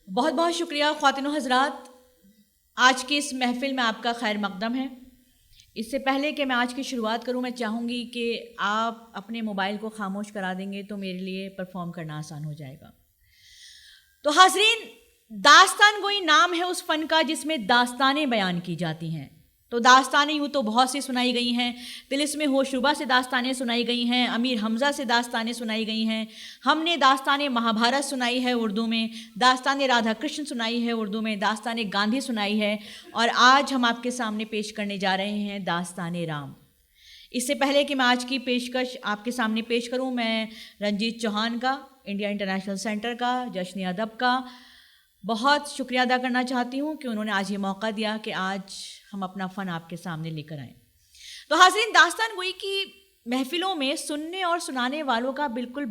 बहुत बहुत शुक्रिया ख्वातिनो हजरात, आज की इस महफिल में आपका खैर मकदम है। इससे पहले कि मैं आज की शुरुआत करूं, मैं चाहूँगी कि आप अपने मोबाइल को खामोश करा देंगे तो मेरे लिए परफॉर्म करना आसान हो जाएगा। तो हाज़रीन, दास्तान गोई नाम है उस फ़न का जिसमें दास्तानें बयान की जाती हैं। तो दास्तानें यूँ तो बहुत सी सुनाई गई हैं। तिलिस्म होशरुबा से दास्तानें सुनाई गई हैं, अमीर हमज़ा से दास्तानें सुनाई गई हैं, हमने दास्तानें महाभारत सुनाई है उर्दू में, दास्तानें राधा कृष्ण सुनाई है उर्दू में, दास्तानें गांधी सुनाई है, और आज हम आपके सामने पेश करने जा रहे हैं दास्तानें राम। इससे पहले कि मैं आज की पेशकश आपके सामने पेश करूं, मैं रंजीत चौहान का, इंडिया इंटरनेशनल सेंटर का, जश्न अदब का बहुत शुक्रिया अदा करना चाहती हूं कि उन्होंने आज ये मौका दिया कि आज हम अपना फ़न आपके सामने लेकर आएँ। तो हाज़रीन, दास्तान गोई की महफिलों में सुनने और सुनाने वालों का बिल्कुल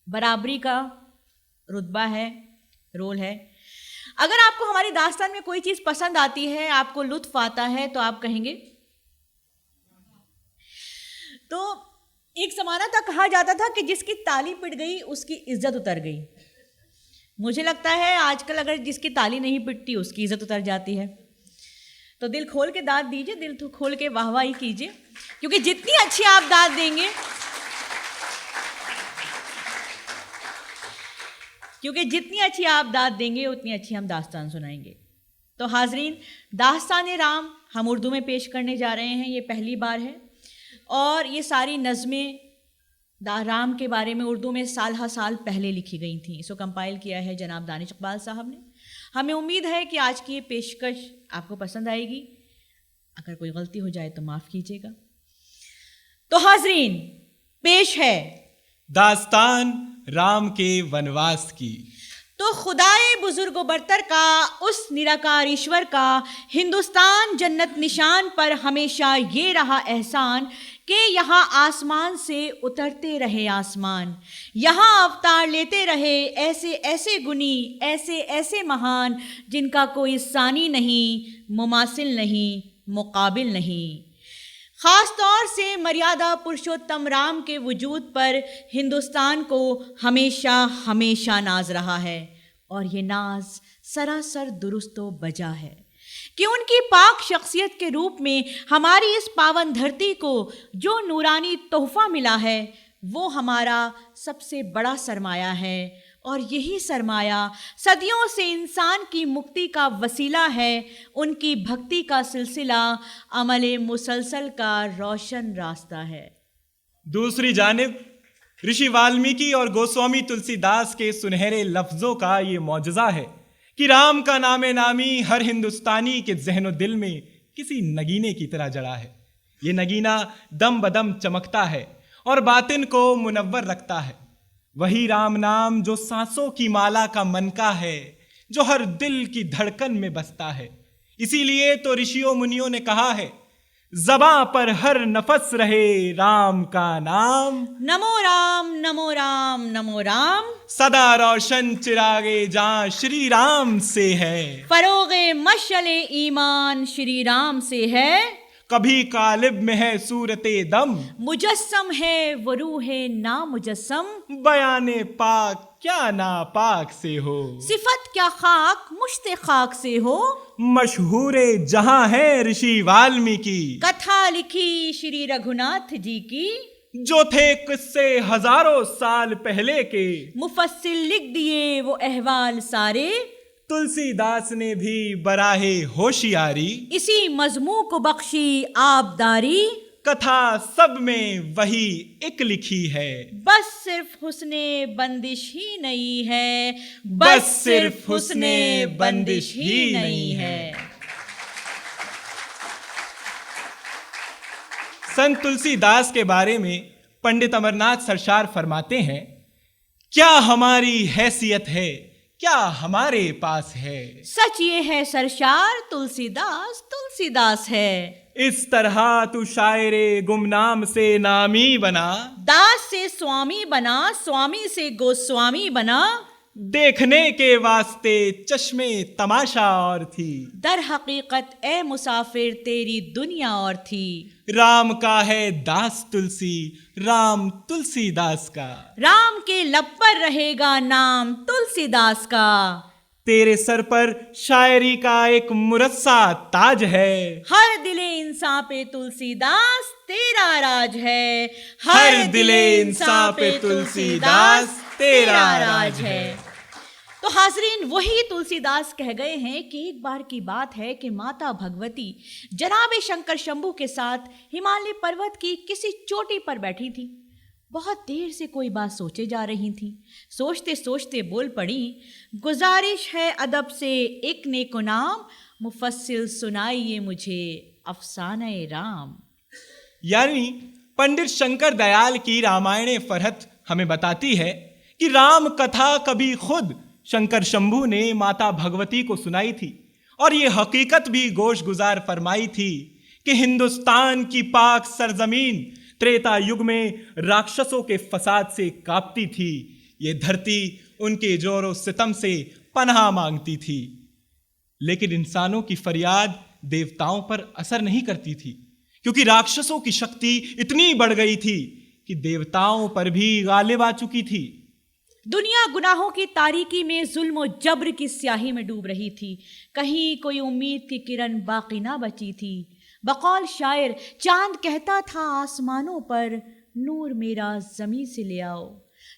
बराबरी का रुतबा है, रोल है। अगर आपको हमारी दास्तान में कोई चीज़ पसंद आती है, आपको लुत्फ़ आता है, तो आप कहेंगे। तो एक ज़माना था, कहा जाता था कि जिसकी ताली पिट गई उसकी इज्जत उतर गई। मुझे लगता है आजकल अगर जिसकी ताली नहीं पिटती उसकी इज्जत उतर जाती है। तो दिल खोल के दाद दीजिए, दिल खोल के वाहवाही कीजिए, क्योंकि जितनी अच्छी आप दाद देंगे, उतनी अच्छी हम दास्तान सुनाएंगे। तो हाज़रीन, दास्तान राम हम उर्दू में पेश करने जा रहे हैं, ये पहली बार है। और ये सारी नज़में राम के बारे में उर्दू में साल हा साल पहले लिखी गई थी। इसको कंपाइल किया है जनाब दानिश इकबाल साहब ने। हमें उम्मीद है कि आज की ये पेशकश आपको पसंद आएगी। अगर कोई गलती हो जाए तो माफ़ कीजिएगा। तो हाज़रीन, पेश है दास्तान राम के वनवास की। तो खुदाए बुजुर्ग बरतर का, उस निराकार ईश्वर का हिंदुस्तान जन्नत निशान पर हमेशा ये रहा एहसान कि यहाँ आसमान से उतरते रहे आसमान, यहाँ अवतार लेते रहे ऐसे ऐसे गुनी, ऐसे ऐसे महान, जिनका कोई सानी नहीं, मुमासिल नहीं, मुकाबिल नहीं। ख़ास तौर से मर्यादा पुरुषोत्तम राम के वजूद पर हिंदुस्तान को हमेशा हमेशा नाज रहा है, और ये नाज सरासर दुरुस्त व बजा है कि उनकी पाक शख्सियत के रूप में हमारी इस पावन धरती को जो नूरानी तोहफ़ा मिला है, वो हमारा सबसे बड़ा सरमाया है, और यही सरमाया सदियों से इंसान की मुक्ति का वसीला है। उनकी भक्ति का सिलसिला अमले मुसलसल का रोशन रास्ता है। दूसरी जानिब ऋषि वाल्मीकि और गोस्वामी तुलसीदास के सुनहरे लफ्जों का ये मौजज़ा है कि राम का नामे नामी हर हिंदुस्तानी के ज़हनो दिल में किसी नगीने की तरह जड़ा है। ये नगीना दम बदम चमकता है और बातिन को मुनव्वर रखता है। वही राम नाम जो सांसों की माला का मनका है, जो हर दिल की धड़कन में बसता है। इसीलिए तो ऋषियों मुनियों ने कहा है, ज़बां पर हर नफस रहे राम का नाम। नमो राम नमो राम नमो राम, सदा रोशन चिरागे जां श्री राम से है। फरोगे मशअले ईमान श्री राम से है। कभी कालिब में है सूरते दम, मुजस्सम है वो रूह ना मुजस्सम। बयाने पाक क्या नापाक से हो, सिफत क्या खाक मुश्ते खाक से हो। मशहूरे जहां है ऋषि वाल्मीकि, कथा लिखी श्री रघुनाथ जी की, जो थे किस्से हजारों साल पहले के, मुफस्सिल लिख दिए वो अहवाल सारे। तुलसीदास ने भी बराहे होशियारी, इसी मजमू को बख्शी आबदारी। कथा सब में वही एक लिखी है, बस सिर्फ हुस्ने बंदिश ही नहीं है, बस सिर्फ हुस्ने बंदिश ही नहीं है। संत तुलसीदास के बारे में पंडित अमरनाथ सरशार फरमाते हैं, क्या हमारी हैसियत है, क्या हमारे पास है। सच ये है सरशार, तुलसीदास तुलसीदास है। इस तरह तू शायरे गुमनाम से नामी बना, दास से स्वामी बना, स्वामी से गोस्वामी बना। देखने के वास्ते चश्मे तमाशा और थी, दर हकीकत ए मुसाफिर तेरी दुनिया और थी। राम का है दास तुलसी, राम तुलसीदास का, राम के लब पर रहेगा नाम तुलसीदास का। तेरे सर पर शायरी का एक मुरस्सा ताज है। हर दिले इंसान पे तुलसीदास तेरा राज है। हर दिले इंसान पे तुलसीदास तेरा राज है। तो हाजरीन, वही तुलसीदास कह गए हैं कि एक बार की बात है कि माता भगवती जनाब शंकर शंभू के साथ हिमालय पर्वत की किसी चोटी पर बैठी थी। बहुत देर से कोई बात सोचे जा रही थी। सोचते सोचते बोल पड़ी, गुजारिश है अदब से एक नेको नाम, मुफस्सिल सुनाइए मुझे अफसाने राम। यानी पंडित शंकर दयाल की रामायण फरहत हमें बताती है कि राम कथा कभी खुद शंकर शंभू ने माता भगवती को सुनाई थी और ये हकीकत भी गोश गुजार फरमाई थी कि हिंदुस्तान की पाक सरजमीन त्रेता युग में राक्षसों के फसाद से कांपती थी। ये धरती उनके जोरों सितम से पनाह मांगती थी, लेकिन इंसानों की फरियाद देवताओं पर असर नहीं करती थी, क्योंकि राक्षसों की शक्ति इतनी बढ़ गई थी कि देवताओं पर भी गालिब आ चुकी थी। दुनिया गुनाहों की तारीकी में जुल्म और जब्र की स्याही में डूब रही थी। कहीं कोई उम्मीद की किरण बाकी ना बची थी। बकौल शायर, चांद कहता था आसमानों पर, नूर मेरा जमीन से ले आओ।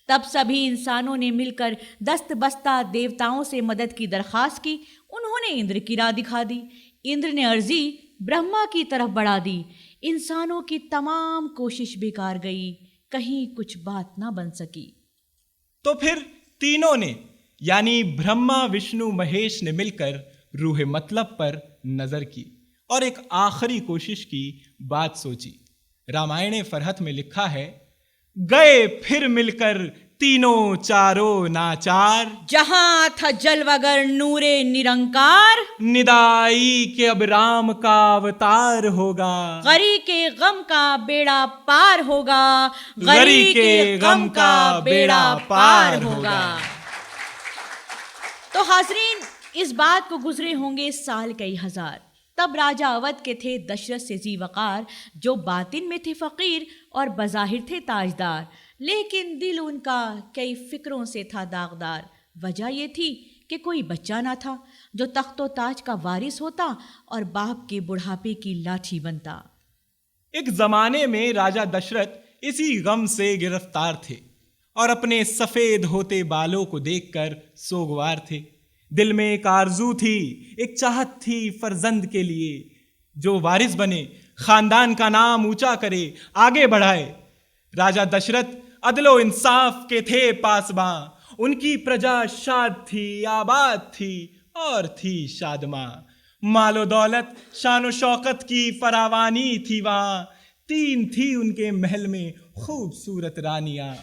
तब सभी इंसानों ने मिलकर दस्त बस्ता देवताओं से मदद की दरख्वास्त की। उन्होंने इंद्र की राह दिखा दी। इंद्र ने अर्जी ब्रह्मा की तरफ बढ़ा दी। इंसानों की तमाम कोशिश बेकार गई, कहीं कुछ बात ना बन सकी। तो फिर तीनों ने, यानी ब्रह्मा विष्णु महेश ने मिलकर रूह मतलब पर नजर की और एक आखिरी कोशिश की बात सोची। रामायण फरहत में लिखा है, गए फिर मिलकर तीनों चारों नाचार, जहां था जल वगर नूरे निरंकार, निदाई के अब राम का अवतार होगा, गरी के गम का बेड़ा पार होगा, गरी के गम का बेड़ा पार होगा। तो हाजरीन, इस बात को गुजरे होंगे साल कई हजार। तब राजा अवध के थे दशरथ से जी वकार, जो बातिन में थे फकीर और बज़ाहिर थे ताजदार, लेकिन दिल उनका कई फिक्रों से था दागदार। वजह ये थी कि कोई बच्चा ना था जो तख्तो ताज का वारिस होता और बाप के बुढ़ापे की लाठी बनता। एक जमाने में राजा दशरथ इसी गम से गिरफ्तार थे और अपने सफेद होते बालों को देखकर सोगवार थे। दिल में एक आरजू थी, एक चाहत थी फर्जंद के लिए, जो वारिस बने, खानदान का नाम ऊंचा करे, आगे बढ़ाए। राजा दशरथ अदलो इंसाफ के थे पासबां, उनकी प्रजा शाद थी, आबाद थी और थी शादमां। मालो दौलत शानो शौकत की फरावानी थी वहां, 3 थी उनके महल में खूबसूरत रानियां,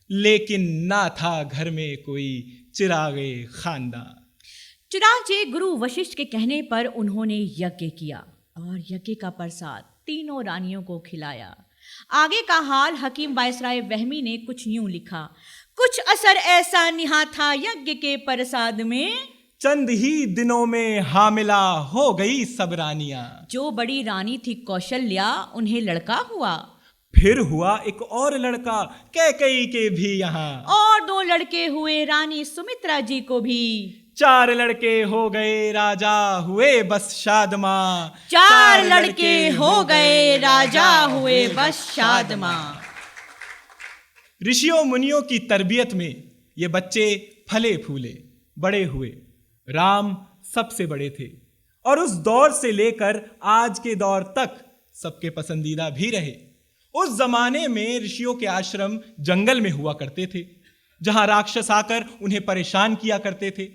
लेकिन ना था घर में कोई चिरागे खानदान। चुनांचे गुरु वशिष्ठ के कहने पर उन्होंने यज्ञ किया और यज्ञ का प्रसाद तीनों रानियों को खिलाया। आगे का हाल हकीम वायसराय वहमी ने कुछ यूं लिखा, कुछ असर ऐसा निहा था यज्ञ के प्रसाद में, चंद ही दिनों में हामिला हो गई सब रानियां। जो बड़ी रानी थी कौशल्या, उन्हें लड़का हुआ। फिर हुआ एक और लड़का कैकेयी के भी यहाँ, और 2 लड़के हुए रानी सुमित्रा जी को भी। 4 लड़के हो गए राजा हुए बस शादमां, 4 लड़के हो गए राजा हुए बस शादमां। ऋषियों मुनियों की तरबियत में ये बच्चे फले फूले बड़े हुए। राम सबसे बड़े थे और उस दौर से लेकर आज के दौर तक सबके पसंदीदा भी रहे। उस जमाने में ऋषियों के आश्रम जंगल में हुआ करते थे, जहां राक्षस आकर उन्हें परेशान किया करते थे।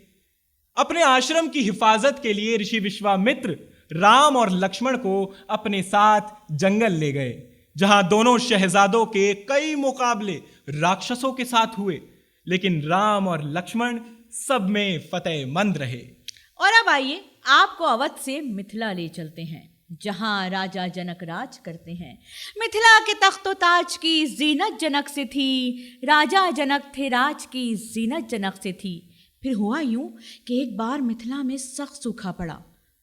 अपने आश्रम की हिफाजत के लिए ऋषि विश्वामित्र राम और लक्ष्मण को अपने साथ जंगल ले गए, जहां दोनों शहजादों के कई मुकाबले राक्षसों के साथ हुए, लेकिन राम और लक्ष्मण सब में फतेहमंद रहे। और अब आइए आपको अवध से मिथिला ले चलते हैं, जहां राजा जनक राज करते हैं। मिथिला के तख्तो ताज की जीनत जनक से थी, राजा जनक थे राज की जीनत जनक से थी। फिर हुआ यूं कि एक बार मिथिला में सख्त सूखा पड़ा,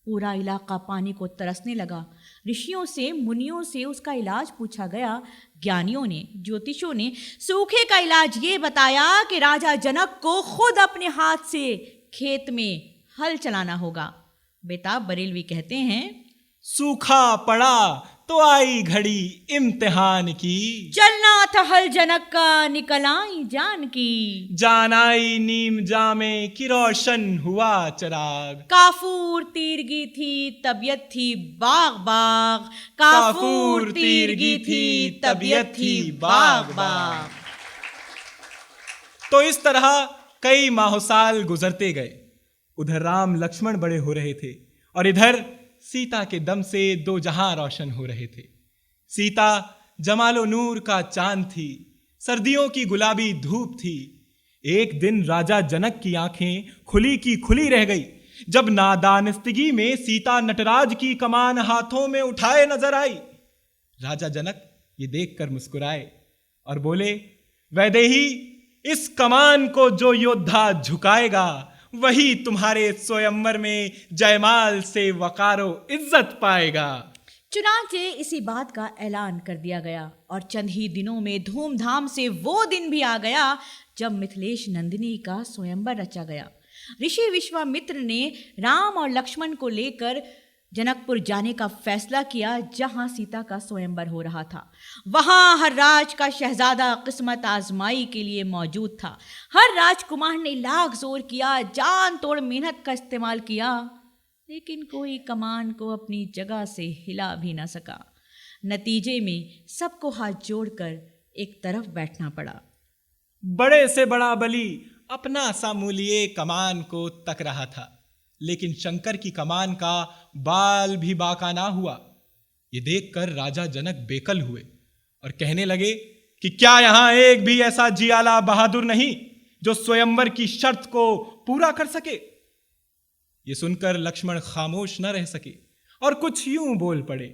पूरा इलाका पानी को तरसने लगा। ऋषियों से मुनियों से उसका इलाज पूछा गया। ज्ञानियों ने, ज्योतिषों ने सूखे का इलाज ये बताया कि राजा जनक को खुद अपने हाथ से खेत में हल चलाना होगा। बेताब बरेलवी कहते हैं, सूखा पड़ा तो आई घड़ी इम्तिहान की, चलना था हल जनक का निकल आई जान की, जान आई नीम जामे कि रोशन हुआ चिराग, काफूर तीरगी थी तबीयत थी बाग बाग, काफूर तीरगी थी तबीयत थी बाग बाग। तो इस तरह कई माह साल गुजरते गए। उधर राम लक्ष्मण बड़े हो रहे थे और इधर सीता के दम से दो जहां रोशन हो रहे थे। सीता जमालो नूर का चांद थी, सर्दियों की गुलाबी धूप थी। एक दिन राजा जनक की आंखें खुली की खुली रह गई जब नादानिस्तगी में सीता नटराज की कमान हाथों में उठाए नजर आई। राजा जनक ये देखकर मुस्कुराए और बोले, वैदेही, इस कमान को जो योद्धा झुकाएगा वही तुम्हारे स्वयंवर में जयमाल से वकारो इज्जत पाएगा। चुनांचे इसी बात का ऐलान कर दिया गया और चंद ही दिनों में धूमधाम से वो दिन भी आ गया जब मिथिलेश नंदिनी का स्वयंवर रचा गया। ऋषि विश्वामित्र ने राम और लक्ष्मण को लेकर जनकपुर जाने का फैसला किया जहां सीता का स्वयंवर हो रहा था। वहां हर राज का शहजादा किस्मत आजमाई के लिए मौजूद था। हर राजकुमार ने लाख जोर किया, जान तोड़ मेहनत का इस्तेमाल किया, लेकिन कोई कमान को अपनी जगह से हिला भी न सका। नतीजे में सबको हाथ जोड़कर एक तरफ बैठना पड़ा। बड़े से बड़ा बलि अपना सा मूलिये कमान को तक रहा था, लेकिन शंकर की कमान का बाल भी बाका ना हुआ। ये देखकर राजा जनक बेकल हुए और कहने लगे कि क्या यहां एक भी ऐसा जियाला बहादुर नहीं जो स्वयंवर की शर्त को पूरा कर सके। ये सुनकर लक्ष्मण खामोश न रह सके और कुछ यूं बोल पड़े,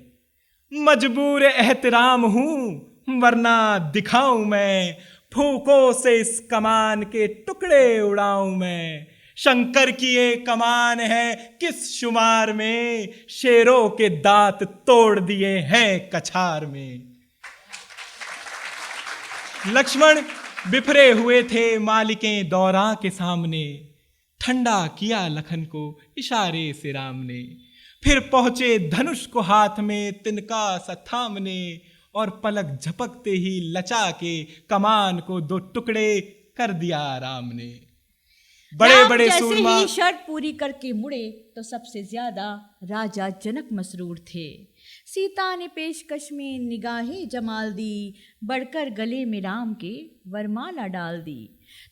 मजबूर एहतराम हूं वरना दिखाऊं मैं, फूकों से इस कमान के टुकड़े उड़ाऊं मैं। शंकर की ये कमान है किस शुमार में, शेरों के दांत तोड़ दिए हैं कछार में। लक्ष्मण बिफरे हुए थे मालिकें दौरा के सामने, ठंडा किया लखन को इशारे से राम ने। फिर पहुंचे धनुष को हाथ में तिनका सा थामने, और पलक झपकते ही लचा के कमान को दो टुकड़े कर दिया राम ने। बड़े बड़े सूरमा ही शर्त पूरी करके मुड़े तो सबसे ज्यादा राजा जनक मसरूर थे। सीता ने पेशकश में निगाहें जमाल दी, बढ़कर गले में राम के वरमाला डाल दी।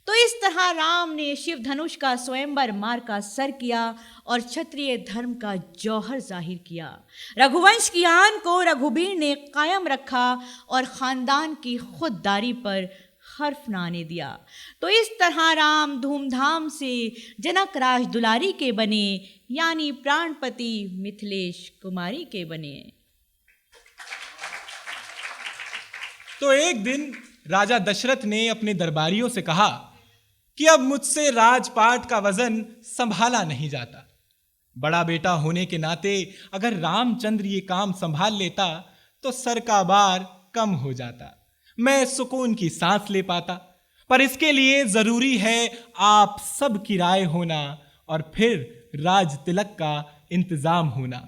तो इस तरह राम ने शिव धनुष का स्वयंवर मार का सर किया और क्षत्रिय धर्म का जौहर जाहिर किया। रघुवंश की आन को रघुबीर ने कायम रखा और खानदान की खुददारी पर हर्फ न आने दिया। तो इस तरह राम धूमधाम से जनक राज दुलारी के बने, यानी प्राणपति मिथिलेश कुमारी के बने। तो एक दिन राजा दशरथ ने अपने दरबारियों से कहा कि अब मुझसे राजपाट का वजन संभाला नहीं जाता। बड़ा बेटा होने के नाते अगर रामचंद्र ये काम संभाल लेता तो सर का भार कम हो जाता, मैं सुकून की सांस ले पाता। पर इसके लिए जरूरी है आप सब की राय होना और फिर राज तिलक का इंतजाम होना।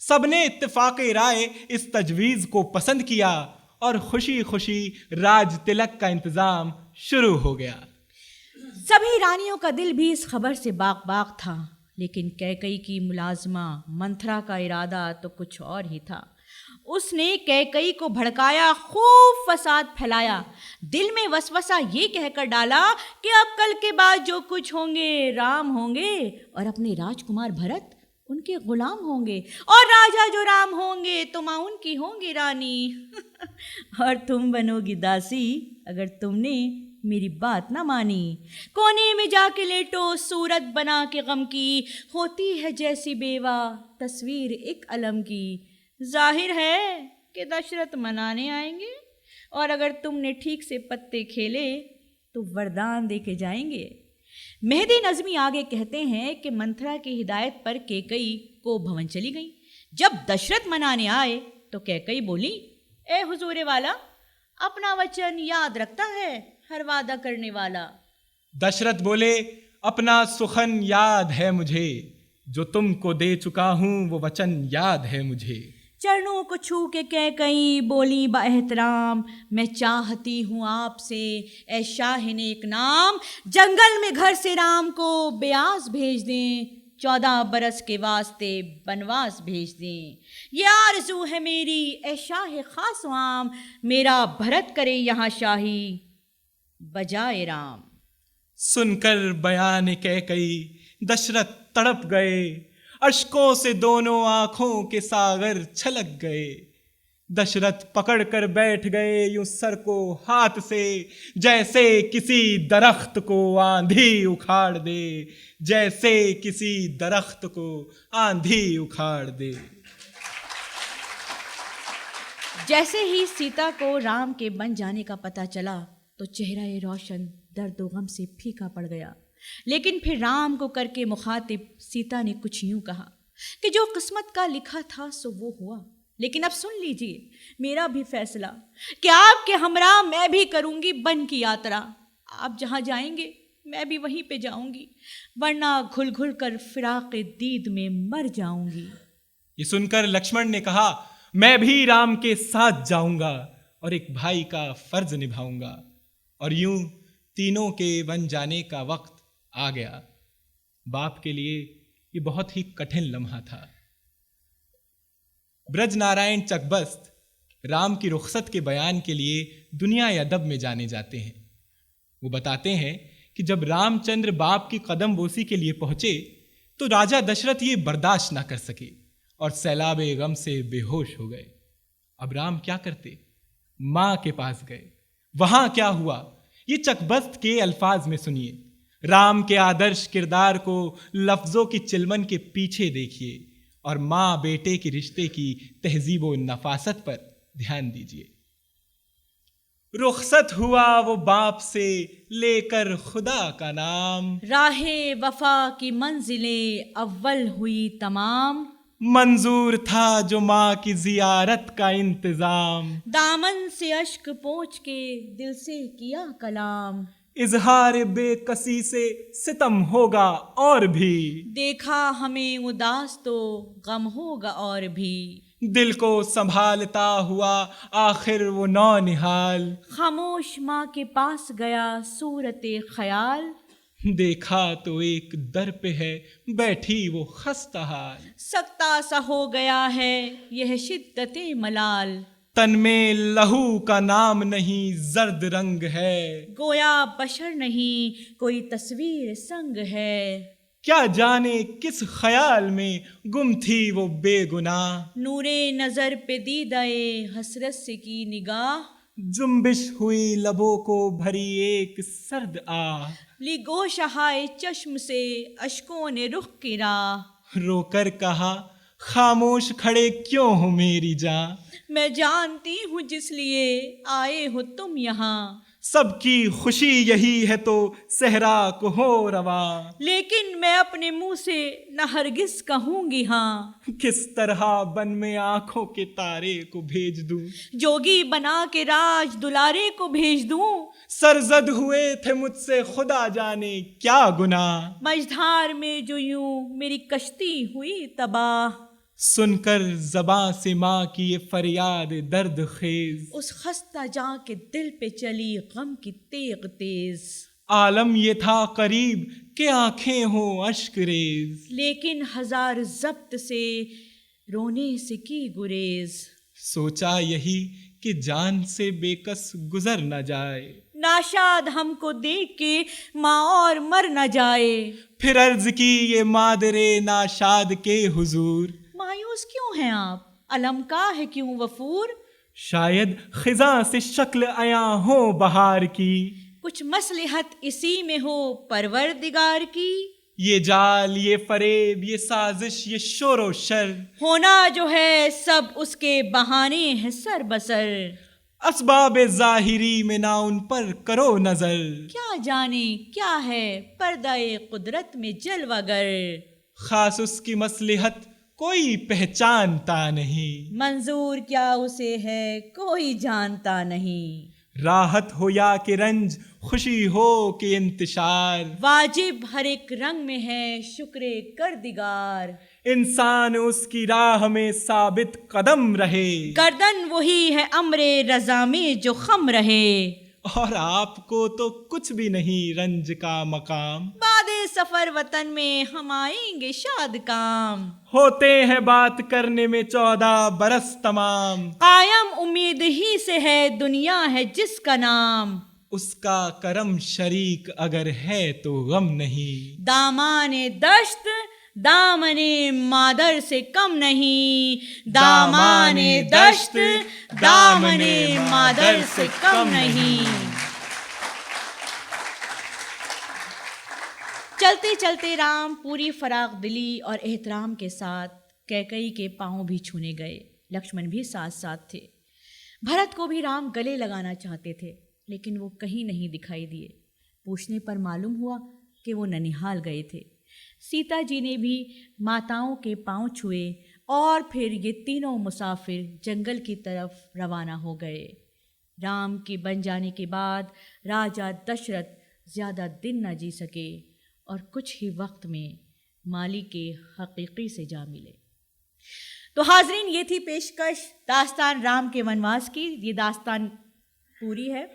सबने इत्तेफाक़े राय इस तजवीज को पसंद किया और खुशी खुशी राज तिलक का इंतजाम शुरू हो गया। सभी रानियों का दिल भी इस खबर से बाग बाग था, लेकिन कैकई की मुलाजमा मंथरा का इरादा तो कुछ और ही था। उसने कैकई को भड़काया, खूब फसाद फैलाया, दिल में वसवसा ये कहकर डाला कि अब कल के बाद जो कुछ होंगे राम होंगे और अपने राजकुमार भरत उनके गुलाम होंगे, और राजा जो राम होंगे तो मां उनकी होंगी रानी और तुम बनोगी दासी अगर तुमने मेरी बात ना मानी। कोने में जाके लेटो सूरत बना के गम की, होती है जैसी बेवा तस्वीर एक अलम की। जाहिर है कि दशरथ मनाने आएंगे और अगर तुमने ठीक से पत्ते खेले तो वरदान दे के जाएंगे। मेहदी नज़मी आगे कहते हैं कि मंथरा की हिदायत पर कैकई को भवन चली गई। जब दशरथ मनाने आए तो कैकई बोली, ए हुजूरे वाला, अपना वचन याद रखता है हर वादा करने वाला। दशरथ बोले, अपना सुखन याद है मुझे, जो तुमको दे चुका हूँ वो वचन याद है मुझे। चरणों को छू के कह कहीं बोली बाएहतराम, मैं चाहती हूँ आपसे ऐ शाह नेक नाम, जंगल में घर से राम को ब्यास भेज दें, 14 बरस के वास्ते बनवास भेज दें। ये आरज़ू है मेरी ऐ शाह खास आम, मेरा भरत करे यहाँ शाही बजाए राम। सुनकर बयान कैकई दशरथ तड़प गए, अश्कों से दोनों आंखों के सागर छलक गए। दशरथ पकड़ कर बैठ गए यूं सर को हाथ से, जैसे किसी दरख्त को आंधी उखाड़ दे, जैसे किसी दरख्त को आंधी उखाड़ दे। जैसे ही सीता को राम के बन जाने का पता चला तो चेहरा ये रोशन दर्द व गम से फीका पड़ गया। लेकिन फिर राम को करके मुखातिब सीता ने कुछ यूं कहा कि जो किस्मत का लिखा था सो वो हुआ, लेकिन अब सुन लीजिए मेरा भी फैसला कि आपके हमरा मैं भी करूंगी बन की यात्रा। आप जहां जाएंगे मैं भी वहीं पे जाऊंगी, वरना घुल घुल कर फिराक दीद में मर जाऊंगी। ये सुनकर लक्ष्मण ने कहा, मैं भी राम के साथ जाऊंगा और एक भाई का फर्ज निभाऊंगा। और यूं तीनों के बन जाने का वक्त आ गया। बाप के लिए ये बहुत ही कठिन लम्हा था। ब्रज नारायण चकबस्त राम की रुखसत के बयान के लिए दुनिया अदब में जाने जाते हैं। वो बताते हैं कि जब रामचंद्र बाप की कदम बोसी के लिए पहुंचे तो राजा दशरथ ये बर्दाश्त ना कर सके और सैलाबे गम से बेहोश हो गए। अब राम क्या करते? मां के पास गए। वहां क्या हुआ ये चकबस्त के अल्फाज में सुनिए। राम के आदर्श किरदार को लफ्जों की चिलमन के पीछे देखिए और माँ बेटे के रिश्ते की तहजीब व नफासत पर ध्यान दीजिए। रुखसत हुआ वो बाप से लेकर खुदा का नाम, राहे वफा की मंजिले अव्वल हुई तमाम, मंजूर था जो माँ की जियारत का इंतजाम, दामन से अश्क पोंछ के दिल से किया कलाम, इजहार बेकसी से सितम होगा और भी, देखा हमें उदास तो गम होगा और भी, दिल को संभालता हुआ आखिर वो नौनिहाल, खामोश माँ के पास गया सूरते ख्याल, देखा तो एक दर पे है बैठी वो खस्ता हाल, सकता सा हो गया है यह शिद्दते मलाल, तन में लहू का नाम नहीं जर्द रंग है, गोया बशर नहीं कोई तस्वीर संग है, क्या जाने किस ख्याल में गुम थी वो बेगुनाह, नूरे नजर पे दीदाए हसरत से की निगाह, जुम्बिश हुई लबों को भरी एक सर्द आह, ली गोशहाए चश्म से अश्कों ने रुख की राह, रोकर कहा खामोश खड़े क्यों हो मेरी जान, मैं जानती हूँ जिस लिए आए हो तुम यहाँ, सबकी खुशी यही है तो सहरा को हो रवा, लेकिन मैं अपने मुंह से न हरगिज कहूंगी हाँ, किस तरह बन में आंखों के तारे को भेज दूं, जोगी बना के राज दुलारे को भेज दूं, सरजद हुए थे मुझसे खुदा जाने क्या गुनाह, मझधार में जो यूं मेरी कश्ती हुई तबाह, सुनकर ज़बां से माँ की ये फरियाद दर्द खेज, उस खस्ता जां के दिल पे चली गम की तेग तेज, आलम ये था करीब के आंखें हो अश्क रेज, लेकिन हजार जब्त से रोने से की गुरेज, सोचा यही कि जान से बेकस गुजर न जाए, नाशाद हमको देख के माँ और मर न जाए, फिर अर्ज की ये मादरे नाशाद के हुजूर, मायूस क्यों हैं आप, अलम का है क्यों वफूर, शायद खिजा से शक्ल आया हो बहार की, कुछ मसलहत इसी में हो परवरदिगार की, ये जाल ये फरेब ये साजिश ये शोरो शर, होना जो है सब उसके बहाने हैं सर बसर, असबाब जाहिरी में ना उन पर करो नजर, क्या जाने क्या है पर्दाए कुदरत में जलवागर, खास उसकी मसलहत कोई पहचानता नहीं, मंजूर क्या उसे है कोई जानता नहीं, राहत हो या कि रंज खुशी हो कि इंतशार। वाजिब हर एक रंग में है शुक्र कर दिगार। इंसान उसकी राह में साबित कदम रहे, गर्दन वही है अमरे रजा में जो खम रहे। और आपको तो कुछ भी नहीं रंज का मकाम। बादे सफर वतन में हम आएंगे शाद काम। होते हैं बात करने में 14 बरस तमाम। कायम उम्मीद ही से है दुनिया है जिसका नाम। उसका करम शरीक अगर है तो गम नहीं। दामाने दश्त दामने मादर से कम नहीं। दामाने दश्त दामने मादर से कम नहीं। चलते चलते राम पूरी फराग दिली और एहतराम के साथ कैकई के पांव भी छूने गए। लक्ष्मण भी साथ साथ थे। भरत को भी राम गले लगाना चाहते थे, लेकिन वो कहीं नहीं दिखाई दिए। पूछने पर मालूम हुआ कि वो ननिहाल गए थे। सीता जी ने भी माताओं के पांव छुए और फिर ये तीनों मुसाफिर जंगल की तरफ रवाना हो गए। राम के बन जाने के बाद राजा दशरथ ज़्यादा दिन न जी सके और कुछ ही वक्त में माली के हकीकी से जा मिले। तो हाजरीन, ये थी पेशकश दास्तान राम के वनवास की। ये दास्तान पूरी है,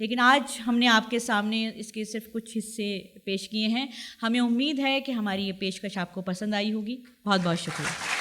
लेकिन आज हमने आपके सामने इसके सिर्फ कुछ हिस्से पेश किए हैं। हमें उम्मीद है कि हमारी ये पेशकश आपको पसंद आई होगी। बहुत बहुत शुक्रिया।